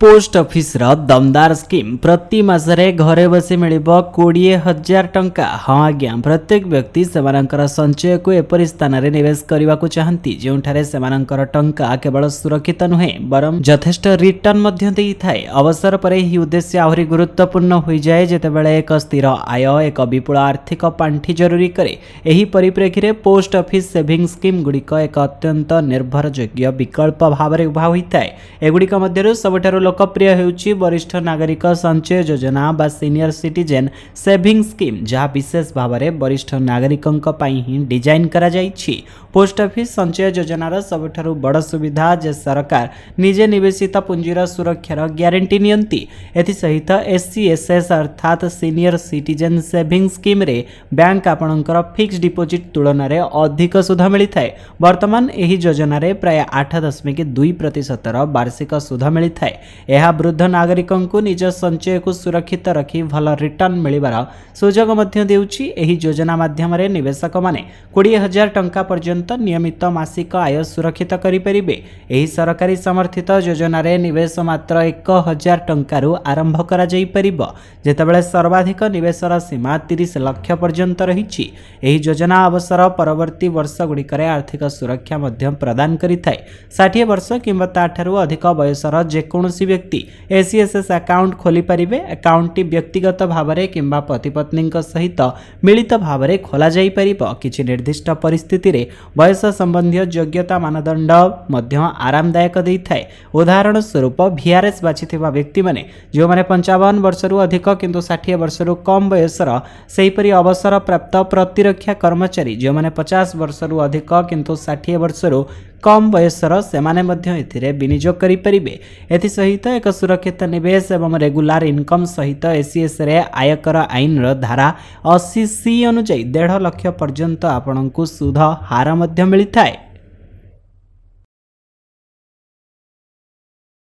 Post office रो दमदार scheme प्रति मासरे घरे बसी मिलिबो 20,000 टंका। हाँ आज्ञा, प्रत्येक व्यक्ति सेमानंकर संचय को एपरि स्थान रे निवेश करने को चाहती जोठारे सेमानंकर टंका केवल सुरक्षित नुहे बरं यथेष्ट रिटर्न मध्य देई थाए। अवसर पर ही उद्देश्य आहरी गुरुत्वपूर्ण हो जाए जेतेबेले एक स्थिर आय एक विपुल आर्थिक पांठी जरूरी करे। एही परिप्रेक्षी रे पोस्ट ऑफिस सेविंग स्कीम गुड़िक एक अत्यंत निर्भरयोग्य विकल्प भाव में उभा होता है। एगुड़िक मध्यरु सबठारु लोकप्रिय हेउची वरिष्ठ नागरिक संचय योजना बा सीनियर सिटीजेन सेविंग स्कीम, जहाँ विशेष भाव में वरिष्ठ नागरिकों पई ही डिजाइन करा जाइछि। पोस्ट ऑफिस संचय योजनार सबठारु बड़ सुविधा जे सरकार निजे निवेशित पुंजीर सुरक्षार ग्यारंटी नियंती। एथि सहित SCSS अर्थात सीनियर सिटीजेन सेविंग स्कीम रे बैंक आपणकर फिक्स डिपोजिट तुलन में अधिक सुध मिलता है। वर्तमान एही योजना रे प्राय 8.2% वार्षिक सुध मिलता है। यह वृद्ध नागरिकों को निज संचय को सुरक्षित रखी भल रिटर्न मिलिबार सुजोग मध्य देउछि। एही योजना माध्यम रे निवेशक माने 20,000 टंका पर्यंत नियमित मासिक आय सुरक्षित करि परिबे। एही सरकारी समर्थित योजना रे निवेश मात्र 1,000 टंकारु आरंभ करा जाई परिबो, जेतेबेले सर्वाधिक निवेशर सीमा 30 लाख पर्यंत रहिछि। एही योजना अवसर परवर्ती वर्ष गुड़िकरे आर्थिक सुरक्षा मध्य प्रदान करिथाय। 60 वर्ष किंबा ताठारु अधिक बयसर जेकोसी व्यक्ति SCSS अकाउंट खोली परिबे। अकाउंट व्यक्तिगत भाव में किंबा पति पत्नी सहित मिलित भाव में खोला जाई परिबो। किछि निर्दिष्ट परिस्थिति रे बयस संबंधी योग्यता मानदंड मध्य आरामदायक देइथाय। उदाहरण स्वरूप VRS बाछिथिबा व्यक्ति माने जो माने 55 वर्षरु अधिक किंतु 60 वर्षरु कम बयसर, सेहीपरि अवसर प्राप्त प्रतिरक्षा कर्मचारी जो माने 50 वर्षरु अधिक किंतु 60 वर्षरु कम बयसर सेमाने मध्य एथिरे विनियोग करि परिबे। एथि सहित एक सुरक्षित निवेश एवं रेगुलर इनकम सहित SCS रे आयकर आईन रो धारा 80C अनुसार 1.5 लाख पर्यंत आपनकु सुध हार मध्य मिलिथाय।